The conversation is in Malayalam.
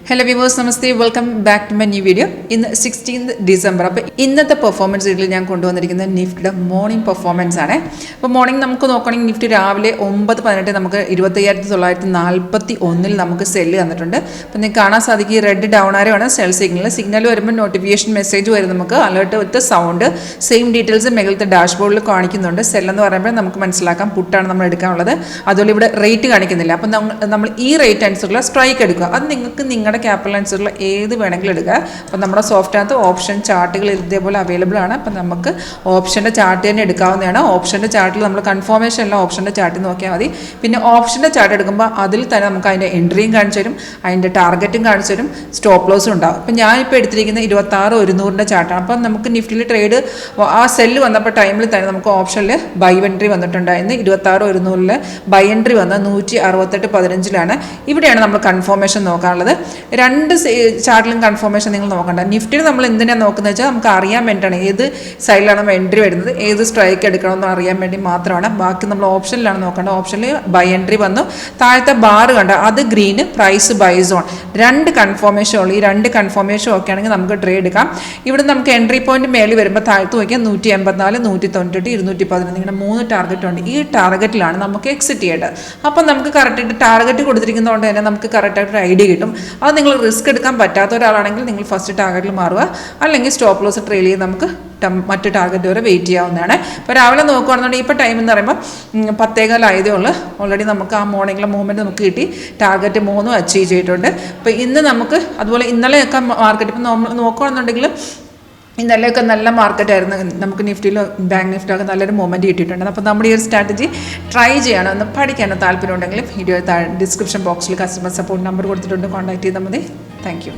ഹലോ വ്യൂവേഴ്സ്, നമസ്തേ. Welcome back to my new video. ഇന്ന് 16 ഡിസംബർ. അപ്പോൾ ഇന്നത്തെ പെർഫോമൻസ് വീഡിയോയിൽ ഞാൻ കൊണ്ടുവന്നിരിക്കുന്നത് നിഫ്റ്റിയുടെ മോർണിംഗ് പെർഫോമൻസ് ആണ്. അപ്പോൾ മോർണിംഗ് നമുക്ക് നോക്കുകയാണെങ്കിൽ നിഫ്റ്റി രാവിലെ 9:18 നമുക്ക് 25,941 നമുക്ക് സെല്ല് തന്നിട്ടുണ്ട്. അപ്പോൾ നിങ്ങൾക്ക് കാണാൻ സാധിക്കും ഈ റെഡ് ഡൗൺ ആരോ സെൽ സിഗ്നൽ വരുമ്പോൾ നോട്ടിഫിക്കേഷൻ മെസ്സേജ് വരും, നമുക്ക് അലേർട്ട് വിത്ത് സൗണ്ട്. സെയിം ഡീറ്റെയിൽസ് മേഖലത്തെ ഡാഷ്ബോർഡിൽ കാണിക്കുന്നുണ്ട്. സെല്ലെന്ന് പറയുമ്പോൾ നമുക്ക് മനസ്സിലാക്കാം പുട്ടാണ് നമ്മൾ എടുക്കാനുള്ളത്. അതുപോലെ ഇവിടെ റേറ്റ് കാണിക്കുന്നില്ല. അപ്പോൾ നമ്മൾ ഈ റേറ്റ് അനുസരിച്ചുള്ള സ്ട്രൈക്ക് എടുക്കുക. അത് നിങ്ങൾക്ക് നിങ്ങളുടെ ക്യാപിറ്റൽ അനുസരിച്ചുള്ള ഏത് വേണമെങ്കിലും എടുക്കുക. അപ്പോൾ നമ്മുടെ സോഫ്റ്റിനകത്ത് ഓപ്ഷൻ ചാർട്ടുകൾ ഇതേപോലെ അവൈലബിൾ ആണ്. അപ്പോൾ നമുക്ക് ഓപ്ഷൻ്റെ ചാർട്ട് തന്നെ എടുക്കാവുന്നതാണ്. ഓപ്ഷൻ്റെ ചാർട്ടിൽ നമ്മൾ കൺഫർമേഷൻ എല്ലാം ഓപ്ഷൻ്റെ ചാർട്ടിൽ നോക്കിയാൽ മതി. പിന്നെ ഓപ്ഷൻ്റെ ചാർട്ട് എടുക്കുമ്പോൾ അതിൽ തന്നെ നമുക്ക് അതിൻ്റെ എൻട്രിയും കാണിച്ചു തരും, അതിൻ്റെ ടാർഗറ്റും കാണിച്ചു തരും, സ്റ്റോപ്പ് ലോസും ഉണ്ടാകും. അപ്പോൾ ഞാനിപ്പോൾ എടുത്തിരിക്കുന്ന 26,100 ചാർട്ടാണ്. അപ്പോൾ നമുക്ക് നിഫ്റ്റിയിൽ ട്രേഡ് ആ സെല്ല് വന്നപ്പോൾ ടൈമിൽ തന്നെ നമുക്ക് ഓപ്ഷനിൽ ബൈ എൻട്രി വന്നിട്ടുണ്ടായിരുന്നു. 26,100 ബൈ എൻട്രി വന്ന 168.15 ഇവിടെയാണ് നമ്മൾ കൺഫർമേഷൻ നോക്കാനുള്ളത്. രണ്ട് ചാർട്ടിലും കൺഫർമേഷൻ നിങ്ങൾ നോക്കണ്ട. നിഫ്റ്റിയിൽ നമ്മൾ എന്തിനാണ് നോക്കുന്നത് വെച്ചാൽ നമുക്ക് അറിയാൻ വേണ്ടിയിട്ടാണ് ഏത് സൈഡിലാണ് നമ്മൾ എൻട്രി വരുന്നത്, ഏത് സ്ട്രൈക്ക് എടുക്കണമെന്ന് അറിയാൻ വേണ്ടി മാത്രമാണ്. ബാക്കി നമ്മൾ ഓപ്ഷനിലാണ് നോക്കേണ്ടത്. ഓപ്ഷനിൽ ബൈ എൻട്രി വന്നു, താഴത്തെ ബാർ കണ്ട അത് ഗ്രീന്, പ്രൈസ് ബൈ സോൺ. രണ്ട് കൺഫർമേഷൻ ഉള്ളൂ. ഈ രണ്ട് കൺഫർമേഷൻ ഒക്കെ ആണെങ്കിൽ നമുക്ക് ട്രേഡ് എടുക്കാം. ഇവിടെ നമുക്ക് എൻട്രി പോയിന്റ് മേളിൽ വരുമ്പോൾ താഴത്ത് നോക്കിയാൽ 184, 198, 211 ഇങ്ങനെ 3 ടാർഗറ്റ് ഉണ്ട്. ഈ ടാർഗറ്റിലാണ് നമുക്ക് എക്സിറ്റ് ചെയ്യേണ്ടത്. അപ്പം നമുക്ക് കറക്റ്റായിട്ട് ടാർഗറ്റ് കൊടുത്തിരിക്കുന്നതുകൊണ്ട് തന്നെ നമുക്ക് കറക്റ്റായിട്ട് ഒരു ഐഡിയ കിട്ടും. അത് നിങ്ങൾ റിസ്ക് എടുക്കാൻ പറ്റാത്ത ഒരാളാണെങ്കിൽ നിങ്ങൾ ഫസ്റ്റ് ടാർഗറ്റിൽ മാറുക, അല്ലെങ്കിൽ സ്റ്റോപ്പ് ലോസ് ട്രെയിൽ ചെയ്ത് നമുക്ക് മറ്റ് ടാർഗറ്റ് വരെ വെയിറ്റ് ചെയ്യാവുന്നതാണ്. ഇപ്പോൾ രാവിലെ നോക്കുകയാണെന്നുണ്ടെങ്കിൽ ഇപ്പോൾ ടൈം എന്ന് പറയുമ്പോൾ 10:15 ആയതേ ഉള്ളൂ. ഓൾറെഡി നമുക്ക് ആ മോർണിംഗിലെ മൂവ്മെൻറ്റ് നമുക്ക് കിട്ടി. ടാർഗറ്റ് 3 അച്ചീവ് ചെയ്തിട്ടുണ്ട്. അപ്പോൾ ഇന്ന് നമുക്ക് അതുപോലെ ഇന്നലെയൊക്കെ മാർക്കറ്റ് ഇപ്പോൾ നമ്മൾ നോക്കുകയാണെന്നുണ്ടെങ്കിൽ ഇന്നലെയൊക്കെ നല്ല മാർക്കറ്റായിരുന്നു. നമുക്ക് നിഫ്റ്റിയിലോ ബാങ്ക് നിഫ്റ്റിയൊക്കെ നല്ലൊരു മൂവ്മെൻറ്റ് കിട്ടിയിട്ടുണ്ട്. അപ്പോൾ നമ്മുടെ ഈ ഒരു സ്ട്രാറ്റജി ട്രൈ ചെയ്യണം, ഒന്ന് പഠിക്കാനോ താല്പര്യം ഉണ്ടെങ്കിൽ വീഡിയോ ഡിസ്ക്രിപ്ഷൻ ബോക്സിൽ കസ്റ്റമർ സപ്പോർട്ട് നമ്പർ കൊടുത്തിട്ടുണ്ട്, കോൺടാക്ട് ചെയ്താൽ മതി. Thank you.